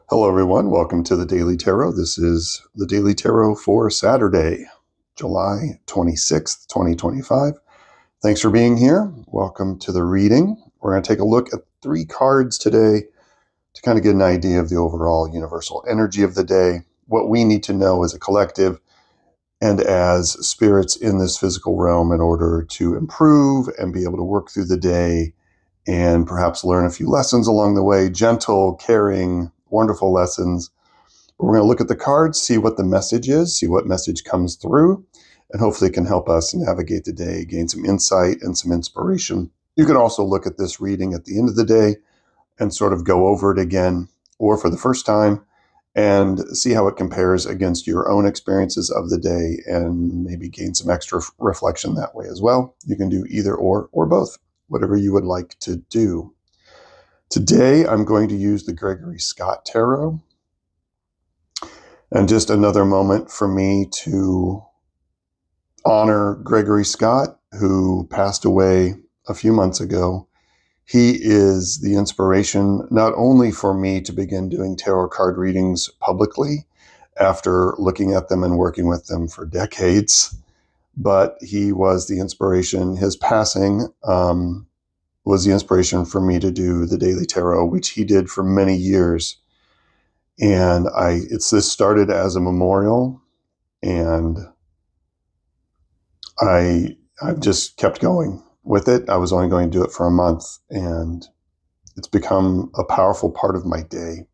Hello, everyone. Welcome to the Daily Tarot. This is the Daily Tarot for Saturday, July 26th, 2025. Thanks for being here. Welcome to the reading. We're going to take a look at 3 cards today to kind of get an idea of the overall universal energy of the day, what we need to know as a collective and as spirits in this physical realm in order to improve and be able to work through the day and perhaps learn a few lessons along the way, gentle, caring, wonderful lessons. We're going to look at the cards, see what the message is, see what message comes through, and hopefully it can help us navigate the day, gain some insight and some inspiration. You can also look at this reading at the end of the day and sort of go over it again or for the first time and see how it compares against your own experiences of the day and maybe gain some extra reflection that way as well. You can do either or both, whatever you would like to do. Today, I'm going to use the Gregory Scott Tarot. And just another moment for me to honor Gregory Scott, who passed away a few months ago. He is the inspiration not only for me to begin doing tarot card readings publicly after looking at them and working with them for decades, but he was the inspiration. His passing was the inspiration for me to do the Daily Tarot, which he did for many years. And this started as a memorial, and I've just kept going with it. I was only going to do it for a month, and it's become a powerful part of my day.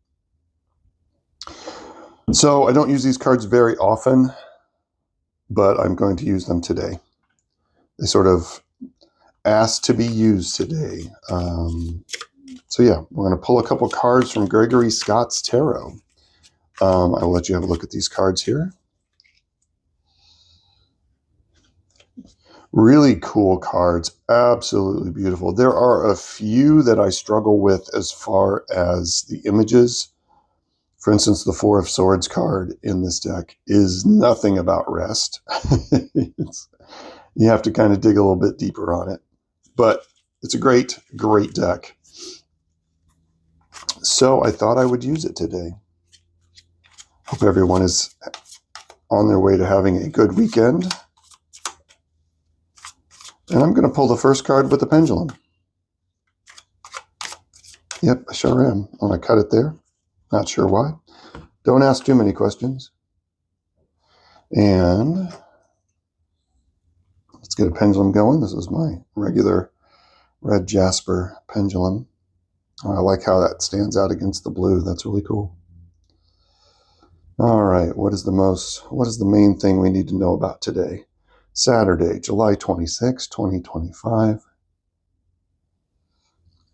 So I don't use these cards very often, but I'm going to use them today. They sort of asked to be used today. So yeah, we're going to pull a couple cards from Gregory Scott's Tarot. I will let you have a look at these cards here. Really cool cards, absolutely beautiful. There are a few that I struggle with as far as the images. For instance, the Four of Swords card in this deck is nothing about rest. You have to kind of dig a little bit deeper on it. But it's a great, great deck. So I thought I would use it today. Hope everyone is on their way to having a good weekend. And I'm going to pull the first card with the pendulum. Yep, I sure am. I'm going to cut it there. Not sure why. Don't ask too many questions. And let's get a pendulum going. This is my regular red jasper pendulum. I like how that stands out against the blue. That's really cool. All right, what is the main thing we need to know about today? Saturday, July 26, 2025.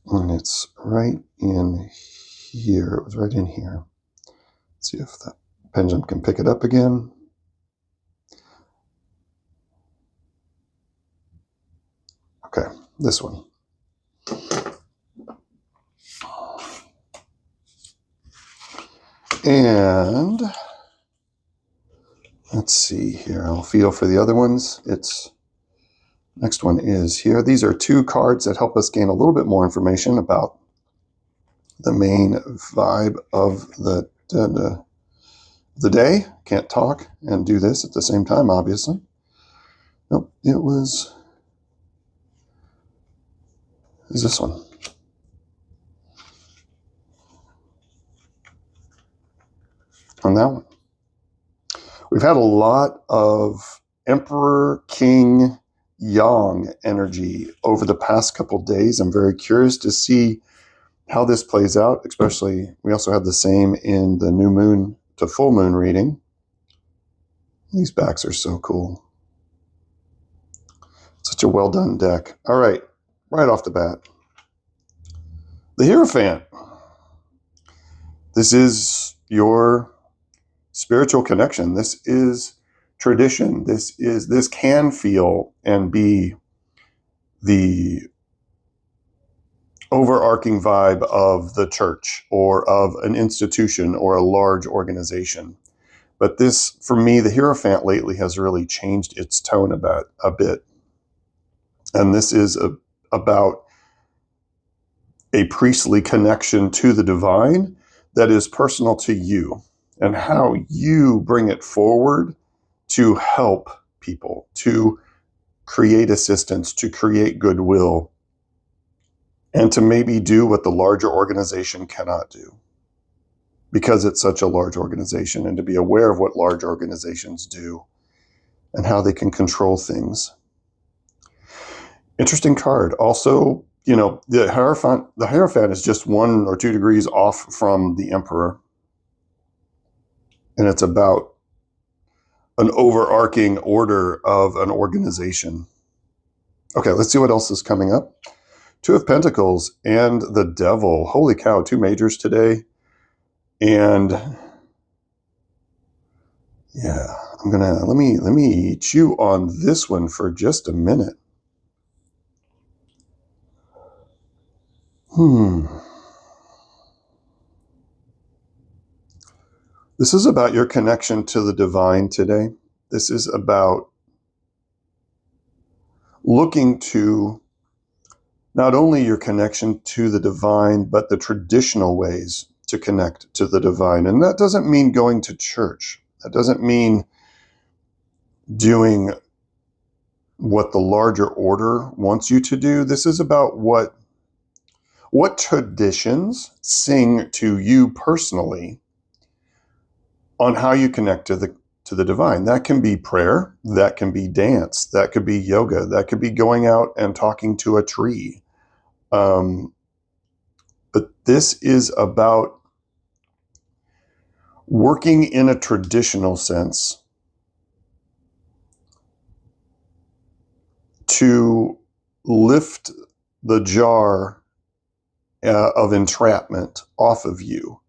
And it's right in here. It was right in here. Let's see if the pendulum can pick it up again. Okay, this one. And let's see here. I'll feel for the other ones. Next one is here. These are 2 cards that help us gain a little bit more information about the main vibe of the day. Can't talk and do this at the same time, obviously. Nope, is this one. On that one. We've had a lot of Emperor King Yang energy over the past couple days. I'm very curious to see how this plays out, especially we also had the same in the new moon to full moon reading. These backs are so cool. Such a well done deck. All right, right off the bat. The Hierophant. This is your spiritual connection. This is tradition. This can feel and be the overarching vibe of the church or of an institution or a large organization. But this, for me, the Hierophant lately has really changed its tone a bit. And this is about a priestly connection to the divine that is personal to you and how you bring it forward to help people, to create assistance, to create goodwill, and to maybe do what the larger organization cannot do because it's such a large organization, and to be aware of what large organizations do and how they can control things. Interesting card. Also, the Hierophant is just 1 or 2 degrees off from the Emperor. And it's about an overarching order of an organization. Okay, let's see what else is coming up. 2 of Pentacles and the Devil. Holy cow, 2 majors today. And yeah, let me chew on this one for just a minute. This is about your connection to the divine today. This is about looking to not only your connection to the divine, but the traditional ways to connect to the divine. And that doesn't mean going to church. That doesn't mean doing what the larger order wants you to do. This is about what traditions sing to you personally on how you connect to the divine. That can be prayer, that can be dance, that could be yoga, that could be going out and talking to a tree. But this is about working in a traditional sense to lift the jar of entrapment off of you,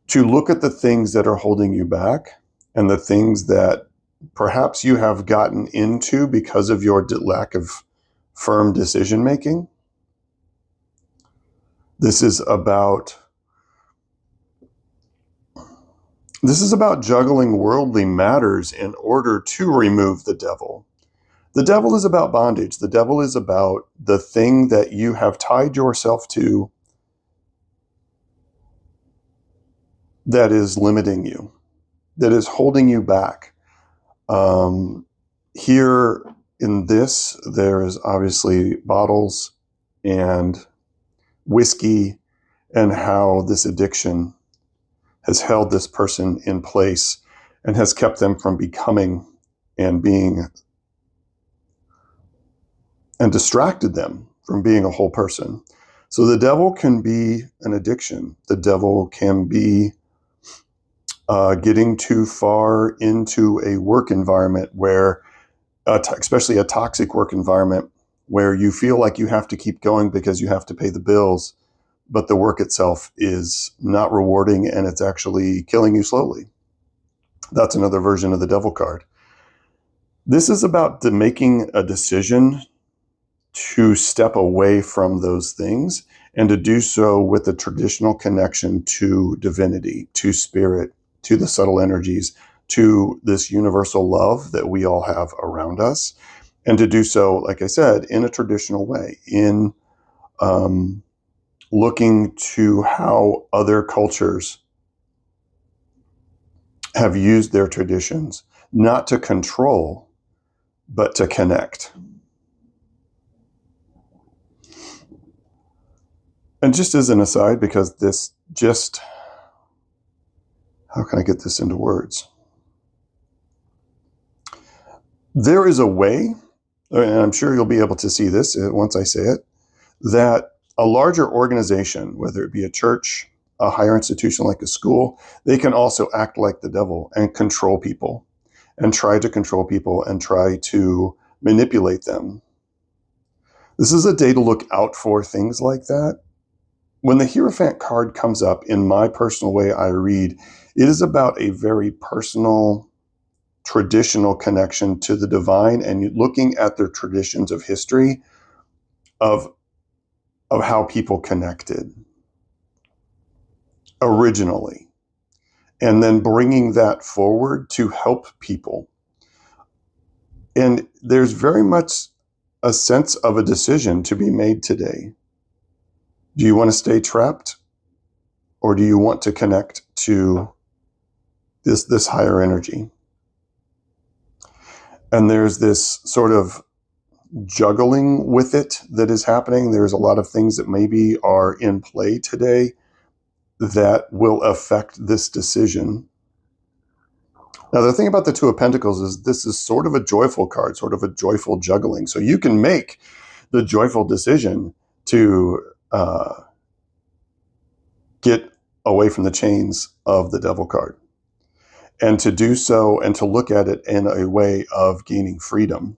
to look at the things that are holding you back and the things that perhaps you have gotten into because of your lack of firm decision making. This is about juggling worldly matters in order to remove the devil. The devil is about bondage. The devil is about the thing that you have tied yourself to that is limiting you, that is holding you back. Here in this, there is obviously bottles and whiskey, and how this addiction has held this person in place and has kept them from becoming and being, and distracted them from being a whole person. So the devil can be an addiction. The devil can be getting too far into a work environment where, especially a toxic work environment, where you feel like you have to keep going because you have to pay the bills, but the work itself is not rewarding and it's actually killing you slowly. That's another version of the devil card. This is about making a decision to step away from those things and to do so with a traditional connection to divinity, to spirit, to the subtle energies, to this universal love that we all have around us. And to do so, like I said, in a traditional way, in looking to how other cultures have used their traditions, not to control, but to connect. And just as an aside, because how can I get this into words? There is a way, and I'm sure you'll be able to see this once I say it, that a larger organization, whether it be a church, a higher institution like a school, they can also act like the devil and control people and try to control people and try to manipulate them. This is a day to look out for things like that. When the Hierophant card comes up, in my personal way I read, it is about a very personal, traditional connection to the divine and looking at the traditions of history of how people connected originally, and then bringing that forward to help people. And there's very much a sense of a decision to be made today. Do you want to stay trapped, or do you want to connect to this higher energy? And there's this sort of juggling with it that is happening. There's a lot of things that maybe are in play today that will affect this decision. Now, the thing about the Two of Pentacles is this is sort of a joyful card, sort of a joyful juggling. So you can make the joyful decision to get away from the chains of the Devil card, and to do so and to look at it in a way of gaining freedom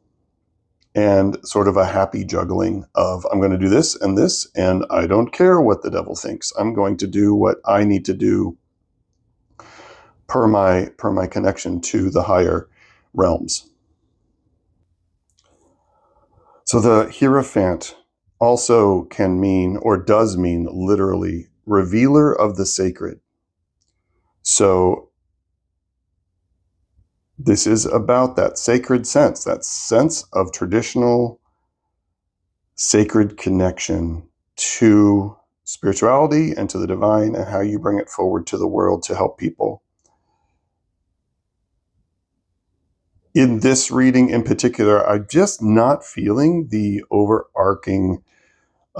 and sort of a happy juggling of, I'm going to do this, and I don't care what the devil thinks. I'm going to do what I need to do per my connection to the higher realms. So the Hierophant also can mean, or does mean literally, revealer of the sacred. So this is about that sacred sense, that sense of traditional sacred connection to spirituality and to the divine, and how you bring it forward to the world to help people. In this reading in particular, I'm just not feeling the overarching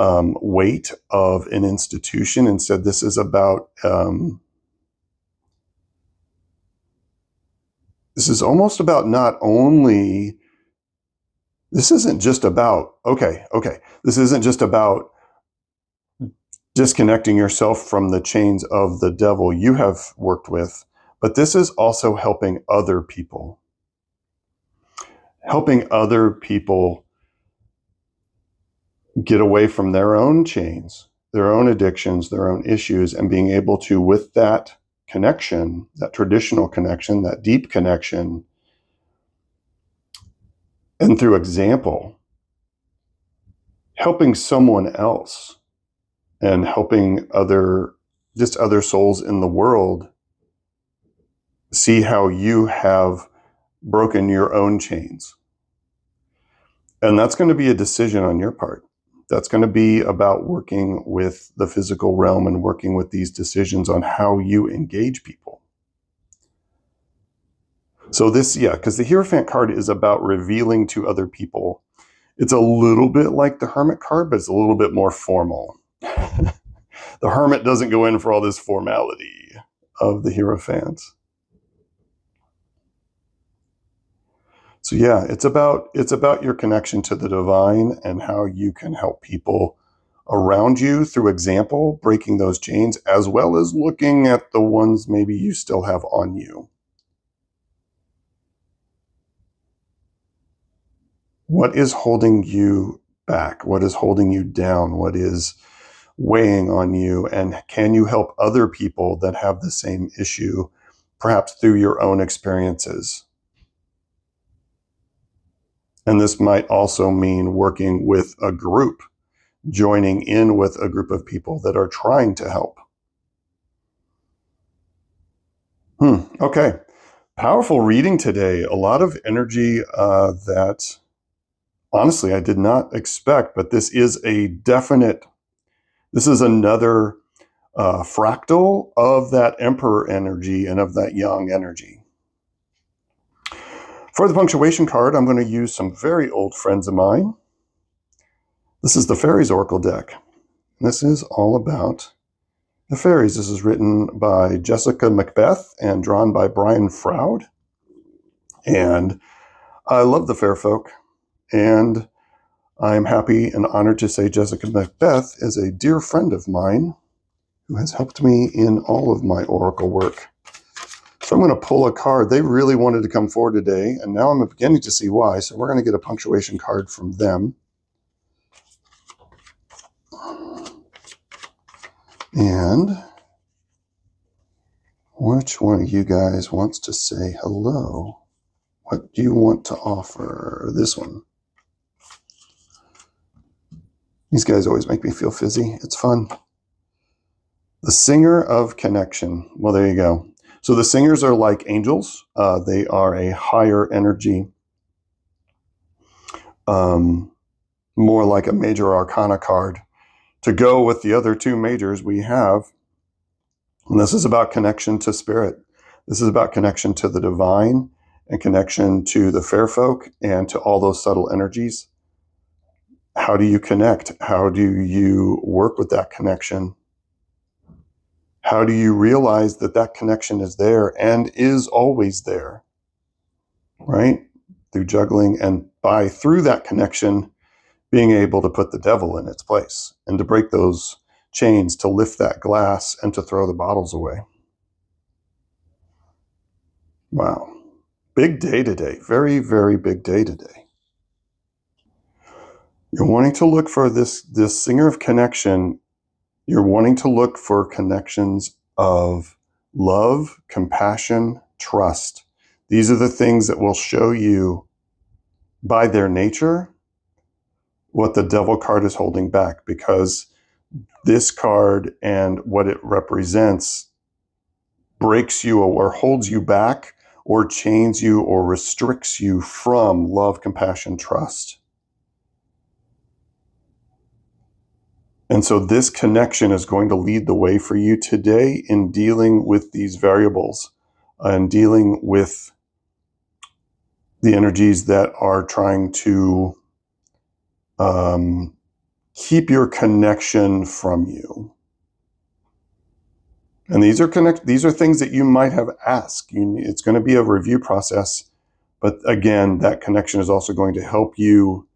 weight of an institution. Instead, this is about, this is almost about not only, this isn't just about, this isn't just about disconnecting yourself from the chains of the devil you have worked with, but this is also helping other people. Helping other people get away from their own chains, their own addictions, their own issues, and being able to, with that connection, that traditional connection, that deep connection, and through example, helping someone else and helping other souls in the world see how you have broken your own chains. And that's going to be a decision on your part. That's going to be about working with the physical realm and working with these decisions on how you engage people. So this, because the Hierophant card is about revealing to other people. It's a little bit like the Hermit card, but it's a little bit more formal. The Hermit doesn't go in for all this formality of the Hierophant. So it's about your connection to the divine and how you can help people around you through example, breaking those chains, as well as looking at the ones maybe you still have on you. What is holding you back? What is holding you down? What is weighing on you? And can you help other people that have the same issue, perhaps through your own experiences? And this might also mean working with a group, joining in with a group of people that are trying to help. Okay. Powerful reading today. A lot of energy that honestly I did not expect, but this is another fractal of that Emperor energy and of that Yang energy. For the punctuation card, I'm going to use some very old friends of mine. This is the Faeries Oracle deck. This is all about the fairies. This is written by Jessica Macbeth and drawn by Brian Froud. And I love the fair folk. And I'm happy and honored to say Jessica Macbeth is a dear friend of mine who has helped me in all of my oracle work. So I'm going to pull a card. They really wanted to come forward today, and now I'm beginning to see why. So we're going to get a punctuation card from them. And which one of you guys wants to say hello? What do you want to offer? This one. These guys always make me feel fizzy. It's fun. The Singer of Connection. Well, there you go. So the singers are like angels. They are a higher energy, more like a major arcana card. To go with the other two majors we have, And this is about connection to spirit. This is about connection to the divine and connection to the fair folk and to all those subtle energies. How do you connect? How do you work with that connection? How do you realize that that connection is there and is always there, right? Through juggling and through that connection, being able to put the devil in its place and to break those chains, to lift that glass and to throw the bottles away. Wow. Big day today. Very, very big day today. You're wanting to look for this singer of connection. You're wanting to look for connections of love, compassion, trust. These are the things that will show you by their nature what the devil card is holding back, because this card and what it represents breaks you or holds you back or chains you or restricts you from love, compassion, trust. And so this connection is going to lead the way for you today in dealing with these variables and dealing with the energies that are trying to keep your connection from you. And these are things that you might have asked. It's going to be a review process, but again, that connection is also going to help you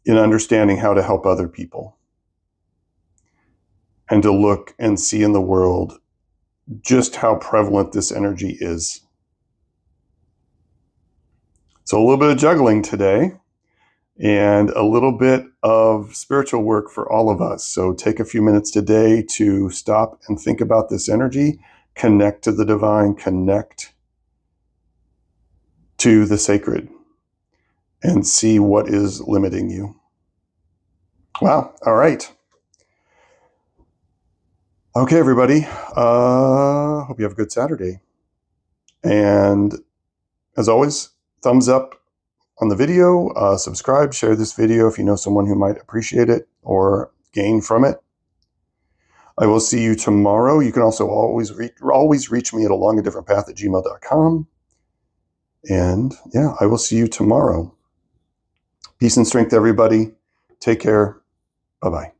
in understanding how to help other people and to look and see in the world just how prevalent this energy is. So a little bit of juggling today and a little bit of spiritual work for all of us. So take a few minutes today to stop and think about this energy, connect to the divine, connect to the sacred, and see what is limiting you. Wow. All right. Okay, everybody. Hope you have a good Saturday. And as always, thumbs up on the video, subscribe, share this video if you know someone who might appreciate it or gain from it. I will see you tomorrow. You can also always reach me at alongadifferentpath@gmail.com. And yeah, I will see you tomorrow. Peace and strength, everybody. Take care. Bye-bye.